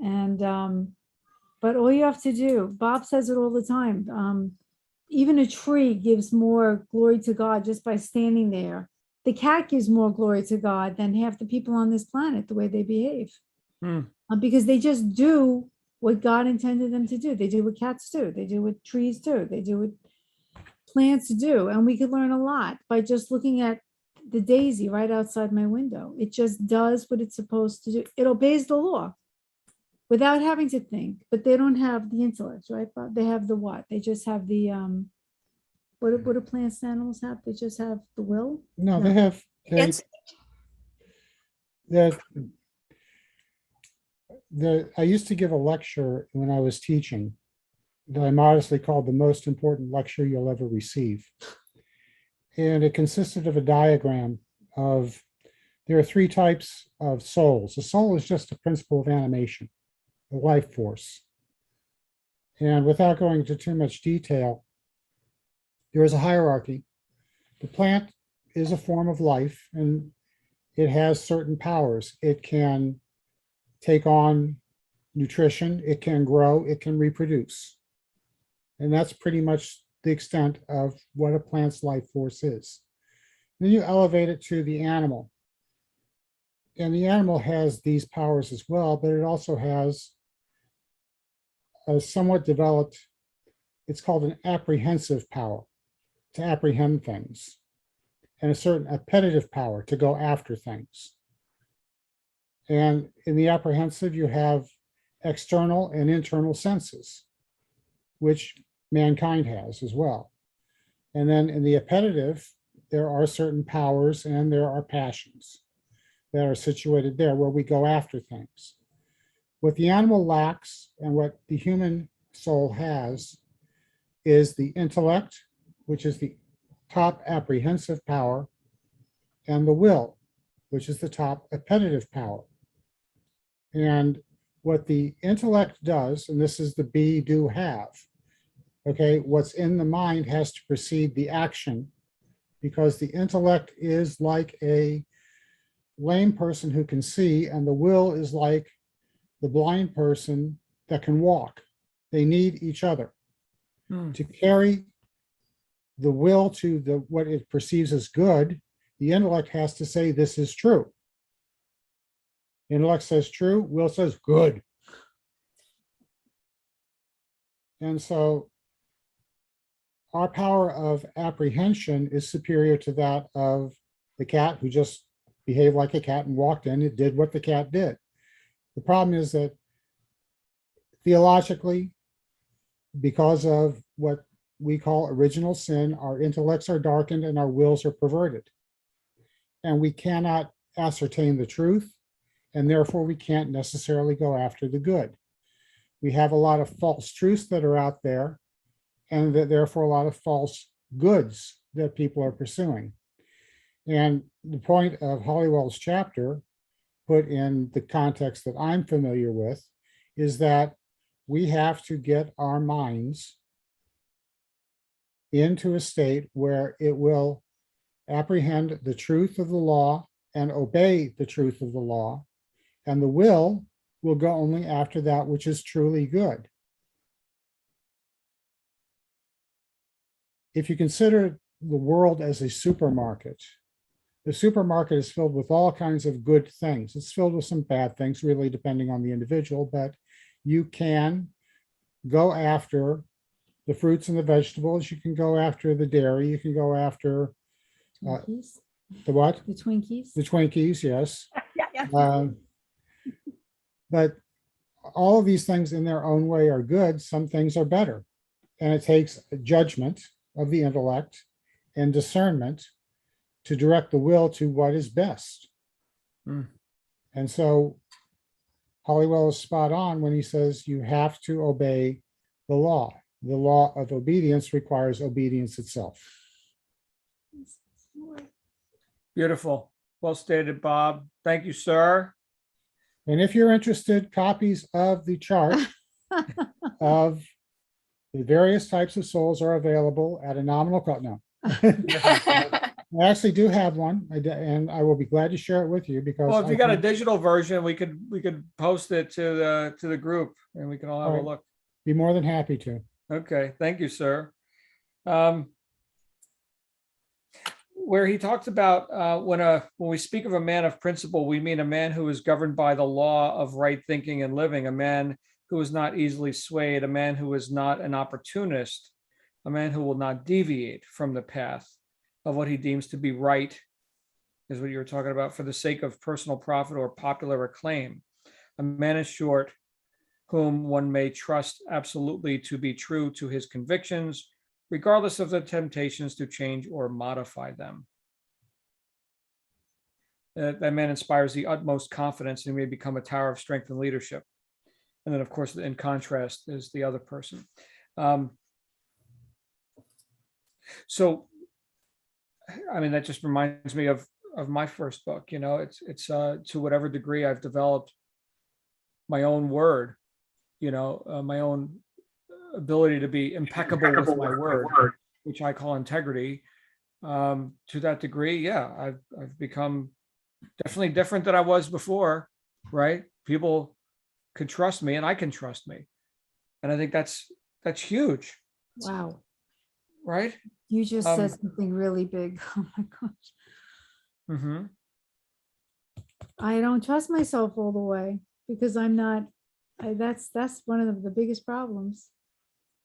And but all you have to do, Bob says it all the time, even a tree gives more glory to God just by standing there. The cat gives more glory to God than half the people on this planet, the way they behave. Because they just do what God intended them to do. They do what cats do. They do what trees do. They do what plants do. And we could learn a lot by just looking at the daisy right outside my window. It just does what it's supposed to do. It obeys the law without having to think, but they don't have the intellect, right? But they have the what? They just have the, what do plants and animals have? They just have the will? No, they have, I used to give a lecture when I was teaching that I modestly called the most important lecture you'll ever receive. And it consisted of a diagram of, there are 3 types of souls. A soul is just a principle of animation, a life force. And without going into too much detail, there is a hierarchy. The plant is a form of life, and it has certain powers. It can take on nutrition, it can grow, it can reproduce. And that's pretty much the extent of what a plant's life force is. Then you elevate it to the animal. And the animal has these powers as well, but it also has a somewhat developed, it's called an apprehensive power, to apprehend things, and a certain appetitive power to go after things. And in the apprehensive, you have external and internal senses, which mankind has as well. And then in the appetitive, there are certain powers and there are passions that are situated there where we go after things. What the animal lacks and what the human soul has is the intellect, which is the top apprehensive power, and the will, which is the top appetitive power. And what the intellect does, and this is the be, do, have, okay, what's in the mind has to precede the action, because the intellect is like a lame person who can see, and the will is like the blind person that can walk. They need each other. To carry the will to what it perceives as good, the intellect has to say this is true. Intellect says true, will says good. And so our power of apprehension is superior to that of the cat who just behaved like a cat and walked in. It did what the cat did. The problem is that theologically, because of what we call original sin, our intellects are darkened and our wills are perverted. And we cannot ascertain the truth, and therefore we can't necessarily go after the good. We have a lot of false truths that are out there, and that therefore a lot of false goods that people are pursuing. And the point of Hollywell's chapter, put in the context that I'm familiar with, is that we have to get our minds into a state where it will apprehend the truth of the law and obey the truth of the law, and the will go only after that which is truly good. If you consider the world as a supermarket, the supermarket is filled with all kinds of good things. It's filled with some bad things, really, depending on the individual, but you can go after the fruits and the vegetables. You can go after the dairy. You can go after Twinkies. the what? The Twinkies. The Twinkies, yes. Yeah. But all of these things in their own way are good. Some things are better. And it takes a judgment of the intellect and discernment to direct the will to what is best. And so Hollywell is spot on when he says you have to obey the law. The law of obedience requires obedience itself. Beautiful. Well stated, Bob. Thank you, sir. And if you're interested, copies of the chart of the various types of souls are available at a nominal cost. No. I actually do have one, and I will be glad to share it with you because. Well, if you got a digital version, we could post it to the group and we can all have a look. Be more than happy to. Okay, thank you, sir. Where he talks about when we speak of a man of principle, we mean a man who is governed by the law of right thinking and living, a man who is not easily swayed, a man who is not an opportunist, a man who will not deviate from the path of what he deems to be right, is what you were talking about, for the sake of personal profit or popular acclaim. A man, in short, whom one may trust absolutely to be true to his convictions, regardless of the temptations to change or modify them. That man inspires the utmost confidence and may become a tower of strength and leadership. And then, of course, in contrast is the other person. So, I mean, that just reminds me of my first book. You know, it's to whatever degree I've developed my own word, you know, my own ability to be impeccable with my word, which I call integrity. To that degree, yeah, I've become definitely different than I was before, right? People can trust me and I can trust me. And I think that's huge. Wow. Right? You just said something really big. Oh my gosh. Mm-hmm. I don't trust myself all the way because I'm not, that's one of the biggest problems.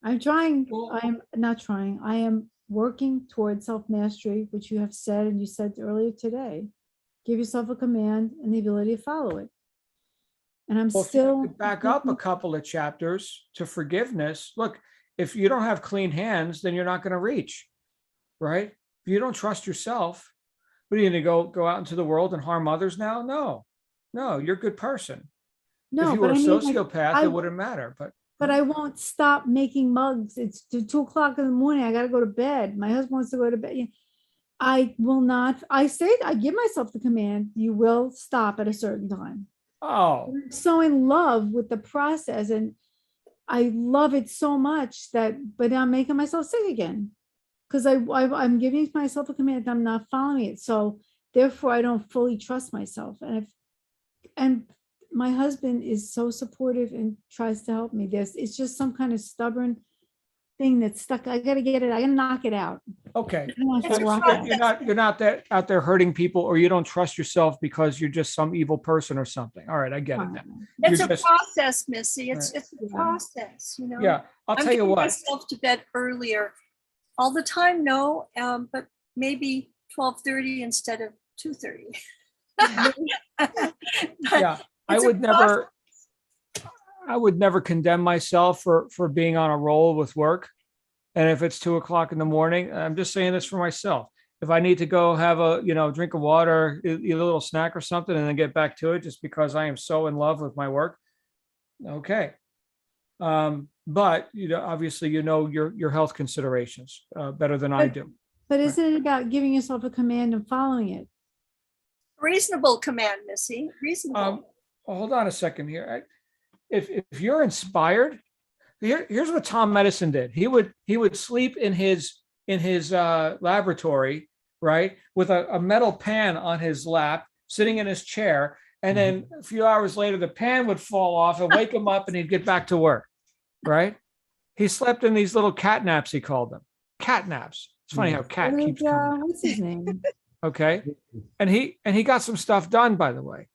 I'm trying, I'm not trying, I am working towards self-mastery, which you have said, and you said earlier today. Give yourself a command and the ability to follow it. And I'm still if you back up a couple of chapters to forgiveness. Look, if you don't have clean hands, then you're not going to reach, right? If you don't trust yourself, what are you going to go out into the world and harm others now? No, you're a good person. No, if you but were a I mean, sociopath, it wouldn't matter. But I won't stop making mugs. It's 2 o'clock in the morning. I got to go to bed. My husband wants to go to bed. I will not. I give myself the command. You will stop at a certain time. Oh, I'm so in love with the process, and I love it so much but I'm making myself sick again because I'm giving myself a command. I'm not following it. So therefore, I don't fully trust myself. And my husband is so supportive and tries to help me. It's just some kind of stubborn thing that's stuck. I gotta get it. I gotta knock it out. Okay. I don't want to It's a rock process. it. You're not that out there hurting people, or you don't trust yourself because you're just some evil person or something. All right, I get it now. It's You're a just- process, Missy. It's Right. a Yeah. process, you know. Yeah, I'll I'm tell you getting what. myself to bed earlier all the time. No, but maybe 12:30 instead of 2:30. Yeah, I It's a would never, I would never condemn myself for being on a roll with work. And if it's 2 o'clock in the morning, I'm just saying this for myself. If I need to go have a, drink of water, eat a little snack or something, and then get back to it just because I am so in love with my work. Okay. But obviously, your health considerations better than I do. But isn't it about giving yourself a command and following it? reasonable command, Missy. Reasonable. Hold on a second here. If you're inspired, here's what Tom Edison did. He would sleep in his laboratory, right, with a metal pan on his lap, sitting in his chair, and then a few hours later, the pan would fall off and wake him up, and he'd get back to work, right? He slept in these little cat naps, he called them. Cat naps. It's funny how cat keeps coming. What's his name? Okay. And he got some stuff done, by the way.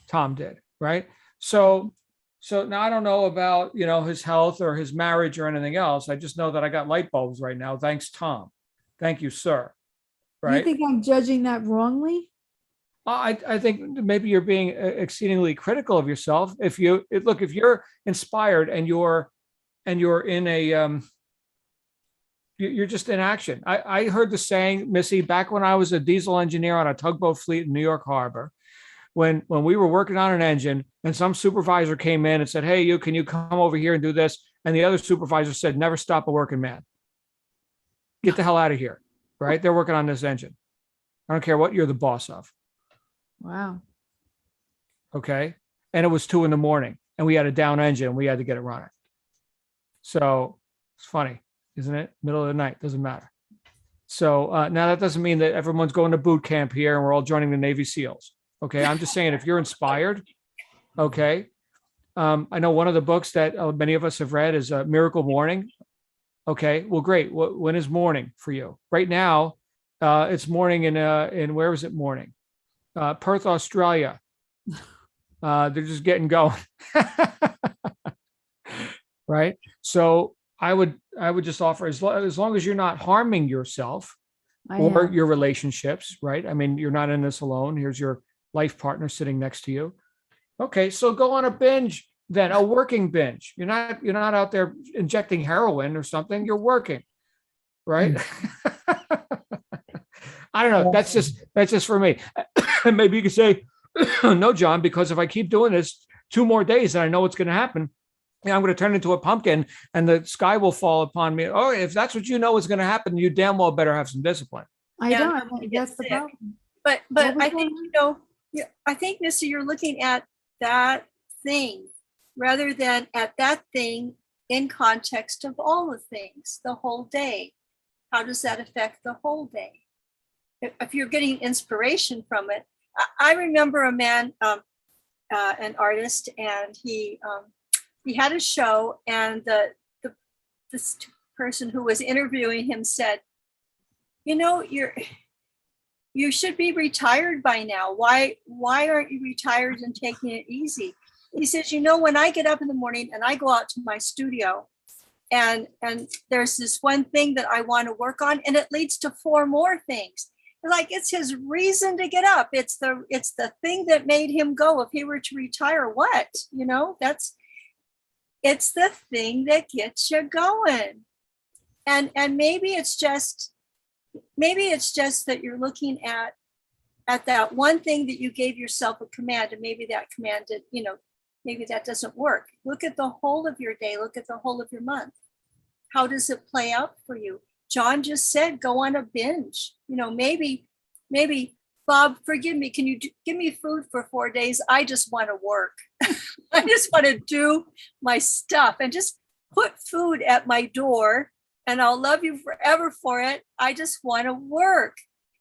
Tom did, right? So now I don't know about, his health or his marriage or anything else. I just know that I got light bulbs right now. Thanks, Tom. Thank you, sir. You Right. think I'm judging that wrongly? I think maybe you're being exceedingly critical of yourself. If you're inspired and you're in a, you're just in action. I heard the saying, Missy, back when I was a diesel engineer on a tugboat fleet in New York Harbor, when we were working on an engine and some supervisor came in and said, hey, can you come over here and do this? And the other supervisor said, never stop a working man. Get the hell out of here. Right. They're working on this engine. I don't care what you're the boss of. Wow. Okay. And it was 2 a.m. and we had a down engine and we had to get it running. So it's funny, isn't it? Middle of the night, doesn't matter. So now that doesn't mean that everyone's going to boot camp here and we're all joining the Navy SEALs. Okay. I'm just saying, if you're inspired, okay. I know one of the books that many of us have read is Miracle Morning. Okay. Well, great. When is morning for you? Right now, it's morning in where is it morning? Perth, Australia. They're just getting going. Right. So I would just offer, as long as you're not harming yourself or your relationships, right? I mean, you're not in this alone. Here's your life partner sitting next to you. Okay. So go on a binge then, a working binge. You're not out there injecting heroin or something. You're working. Right. I don't know. That's just for me. And maybe you could say, no, John, because if I keep doing this 2 more days and I know what's going to happen, I'm going to turn into a pumpkin and the sky will fall upon me. Oh, if that's what you know is going to happen, you damn well better have some discipline. I don't. That's the problem. But What was I think, I think, Missy, you're looking at that thing rather than at that thing in context of all the things, the whole day. How does that affect the whole day? If you're getting inspiration from it. I remember a man, an artist, and he had a show, and this person who was interviewing him said, you should be retired by now. Why aren't you retired and taking it easy? He says, when I get up in the morning and I go out to my studio and there's this one thing that I want to work on, and it leads to 4 more things. Like, it's his reason to get up. It's the thing that made him go. If he were to retire, what? It's the thing that gets you going. And maybe it's just that you're looking at that one thing that you gave yourself a command, and maybe that command did, maybe that doesn't work. Look at the whole of your day. Look at the whole of your month. How does it play out for you? John just said, go on a binge. Maybe, Bob, forgive me. Can you give me food for 4 days? I just want to work. I just want to do my stuff and just put food at my door, and I'll love you forever for it. I just want to work.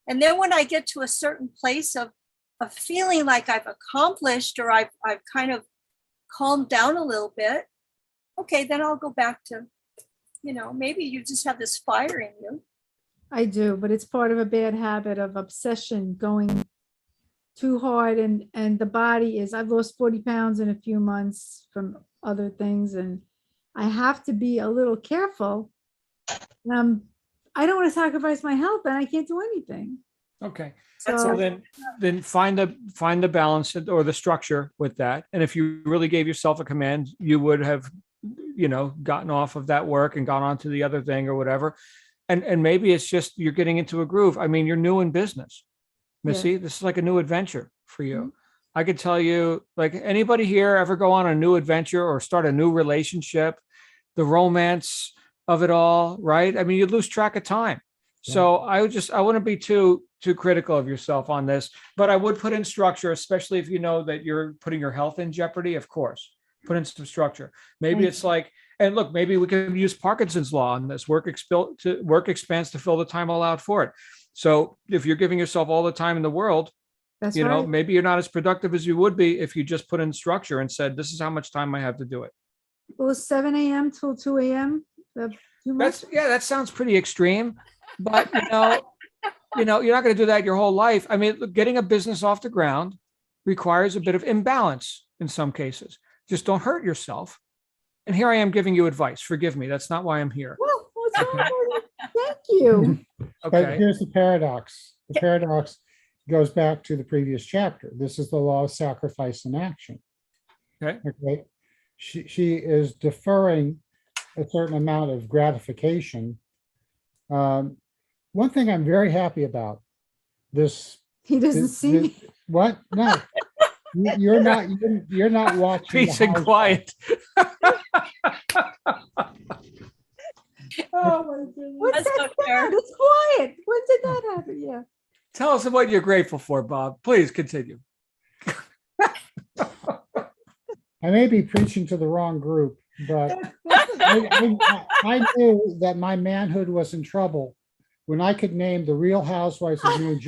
And then when I get to a certain place of feeling like I've accomplished, or I've kind of calmed down a little bit, okay, then I'll go back to maybe you just have this fire in you. I do, but it's part of a bad habit of obsession, going too hard, and the body is, I've lost 40 pounds in a few months from other things, and I have to be a little careful. I don't want to sacrifice my health, and I can't do anything. Okay. So So then find the balance or the structure with that. And if you really gave yourself a command, you would have, gotten off of that work and gone on to the other thing or whatever. And maybe it's just you're getting into a groove. I mean, you're new in business, Missy. This is like a new adventure for you. Mhm. I could tell you, like, anybody here ever go on a new adventure or start a new relationship, the romance of it all, right? I mean, you lose track of time. So I wouldn't be too critical of yourself on this, but I would put in structure, especially if you know that you're putting your health in jeopardy. Of course, put in some structure. Maybe it's like, and look, maybe we can use Parkinson's law on this: work expands to fill the time allowed for it. So if you're giving yourself all the time in the world, that's right. maybe you're not as productive as you would be if you just put in structure and said, this is how much time I have to do it. Well, 7 a.m. till 2 a.m. That sounds pretty extreme, but you're not going to do that your whole life. I mean, look, getting a business off the ground requires a bit of imbalance in some cases. Just don't hurt yourself. And here I am giving you advice. Forgive me. That's not why I'm here. Well, what's wrong with it? Thank you. But Okay. here's the paradox. The paradox goes back to the previous chapter. This is the law of sacrifice in action. Okay. She is deferring a certain amount of gratification. One thing I'm very happy about this. He doesn't see me. What? No, you're not watching. Peace and quiet. Oh my goodness. What's That's that not fair. sound? It's quiet. When did that happen? Yeah. Tell us what you're grateful for, Bob. Please continue. I may be preaching to the wrong group, but I knew that my manhood was in trouble when I could name the Real Housewives of New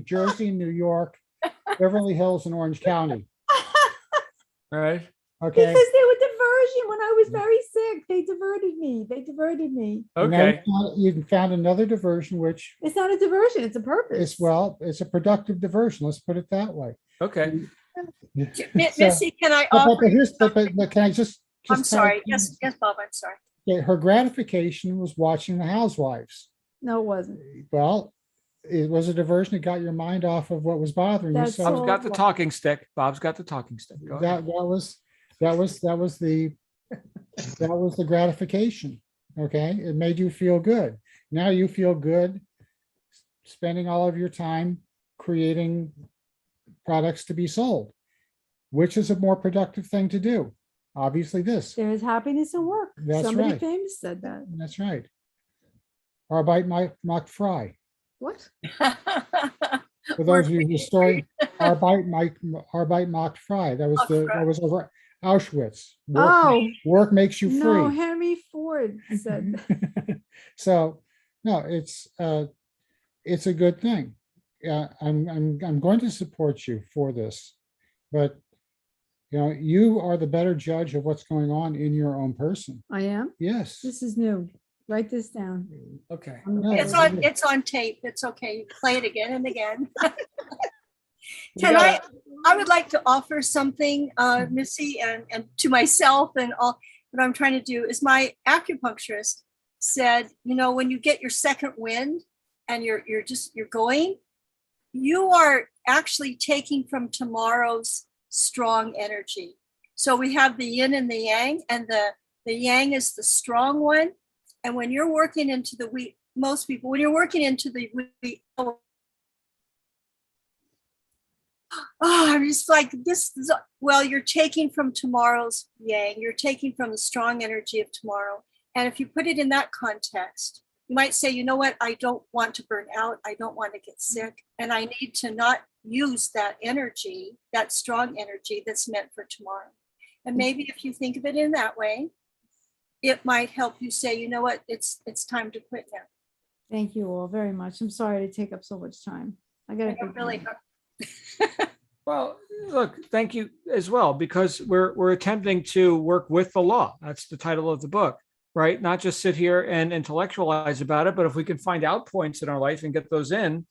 Jersey, New York, Beverly Hills, and Orange County. All right. Okay. Because they were diversion when I was very sick. They diverted me. Okay. Now you found another diversion, which It's not a diversion. It's a purpose. it's a productive diversion. Let's put it that way. Okay. Missy, can I But offer? can I just I'm sorry. Yes, Bob, I'm sorry. Okay, her gratification was watching the Housewives. No, it wasn't. Well, it was a diversion that got your mind off of what was bothering you. That's So Bob's got the talking stick. Bob's got the talking stick. Go ahead. that was the gratification. Okay, it made you feel good. Now you feel good spending all of your time creating products to be sold. Which is a more productive thing to do? Obviously this. There is happiness in work. That's Somebody right. famous said that. That's right. Arbeit macht frei. What? For those of you who story, Arbeit macht frei. That was over Auschwitz. Work makes you free. No, Henry Ford said that. So no, it's a good thing. I'm going to support you for this, but you are the better judge of what's going on in your own person. I am. Yes. This is new. Write this down. Okay. No, It's on tape. It's okay. Play it again and again. Can I would like to offer something, Missy, and to myself and all. What I'm trying to do is, my acupuncturist said, when you get your second wind and you're going, you are actually taking from tomorrow's strong energy. So we have the yin and the yang, and the yang is the strong one. And when you're working into the weak, most people, when you're working into the weak, I'm just like, you're taking from tomorrow's yang, you're taking from the strong energy of tomorrow. And if you put it in that context, you might say, you know what, I don't want to burn out. I don't want to get sick. And I need to not use that energy, that strong energy that's meant for tomorrow. And maybe if you think of it in that way, it might help you say, you know what, it's time to quit now. Thank you all very much. I'm sorry to take up so much time. I got to Really. Well, look, thank you as well, because we're attempting to work with the law. That's the title of the book. right? Not just sit here and intellectualize about it, but if we can find out points in our life and get those in,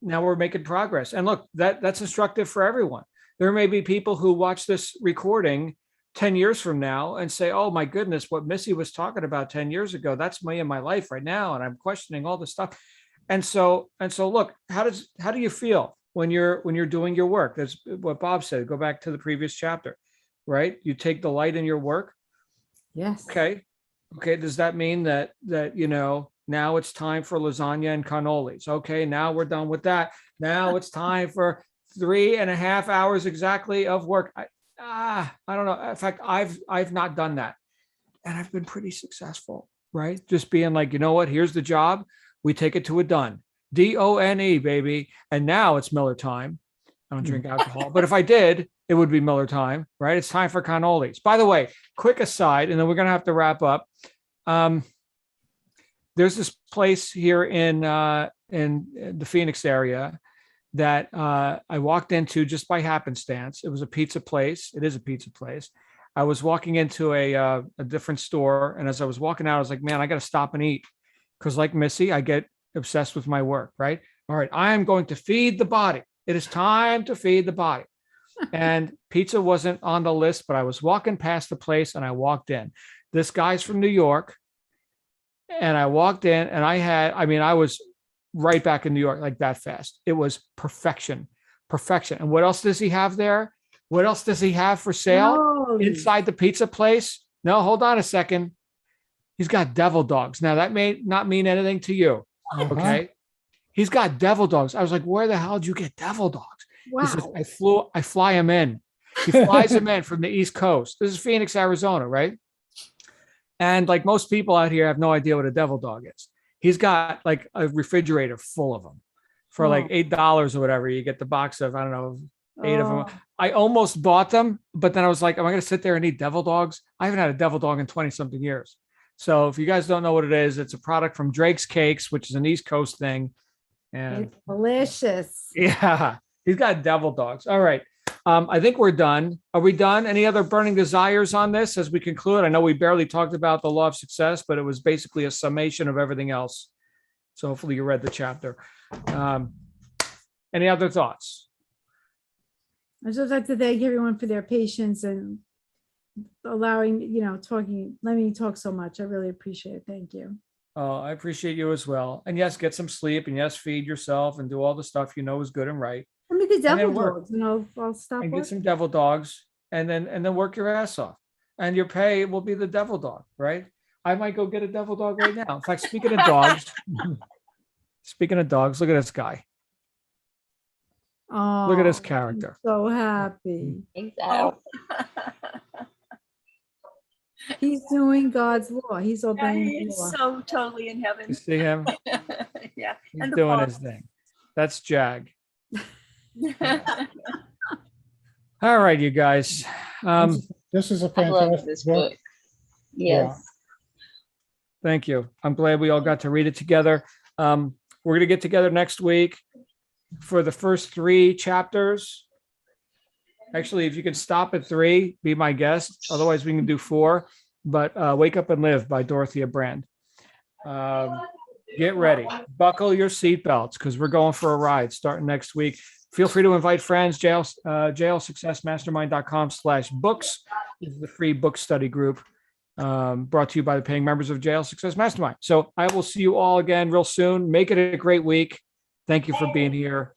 now we're making progress. And look, that's instructive for everyone. There may be people who watch this recording 10 years from now and say, oh my goodness, what Missy was talking about 10 years ago, that's me in my life right now. And I'm questioning all this stuff. And so look, how do you feel when you're doing your work? That's what Bob said. Go back to the previous chapter, right? You take delight in your work. Yes. Okay. Does that mean that now it's time for lasagna and cannolis? Okay. Now we're done with that. Now it's time for 3.5 hours exactly of work. I don't know. In fact, I've not done that, and I've been pretty successful, right? Just being like, you know what? Here's the job. We take it to a done. DONE, baby. And now it's Miller time. I don't drink alcohol, but if I did, it would be Miller time, right? It's time for cannolis. By the way, quick aside, and then we're going to have to wrap up. There's this place here in the Phoenix area that I walked into just by happenstance. It was a pizza place. It is a pizza place. I was walking into a different store, and as I was walking out, I was like, man, I got to stop and eat. Because like Missy, I get obsessed with my work, right? All right, I am going to feed the body. It is time to feed the body. And pizza wasn't on the list, but I was walking past the place and I walked in. This guy's from New York. And I walked in and I was right back in New York like that fast. It was perfection. And what else does he have there? What else does he have for sale inside the pizza place? No, hold on a second. He's got devil dogs. Now that may not mean anything to you. Okay. He's got devil dogs. I was like, where the hell did you get devil dogs? Wow. He says, I fly him in. He flies him in from the East Coast. This is Phoenix, Arizona, right? And like most people out here have no idea what a devil dog is. He's got like a refrigerator full of them for like $8 or whatever. You get the box of, I don't know, 8 of them. I almost bought them, but then I was like, am I going to sit there and eat devil dogs? I haven't had a devil dog in 20 something years. So if you guys don't know what it is, it's a product from Drake's Cakes, which is an East Coast thing. And It's delicious. yeah, he's got devil dogs. All right. I think we're done. Are we done? Any other burning desires on this as we conclude? I know we barely talked about the law of success, but it was basically a summation of everything else. So hopefully you read the chapter. Any other thoughts? I just like to thank everyone for their patience and allowing, letting me talk so much. I really appreciate it. Thank you. I appreciate you as well. And yes, get some sleep, and yes, feed yourself and do all the stuff you know is good and right. Let me get then devil work. dogs, I'll stop. And get working. some devil dogs and then work your ass off. And your pay will be the devil dog, right? I might go get a devil dog right now. In fact, speaking of dogs, look at this guy. Oh, Look at this character. I'm so happy. Exactly. He's doing God's law. He's Yeah, obeying he the is law. so totally in You heaven. see him? Yeah. He's And the doing fall. his thing. That's Jag. All right, you guys. This is a I love fantastic this book. book. Yes. Thank you. I'm glad we all got to read it together. We're going to get together next week for the first 3 chapters. Actually, if you can stop at 3, be my guest. Otherwise, we can do 4. But Wake Up and Live by Dorothea Brand. Get ready. Buckle your seatbelts because we're going for a ride starting next week. Feel free to invite friends. JLSuccessmastermind.com/books is the free book study group brought to you by the paying members of JL Success Mastermind. So I will see you all again real soon. Make it a great week. Thank you for being here.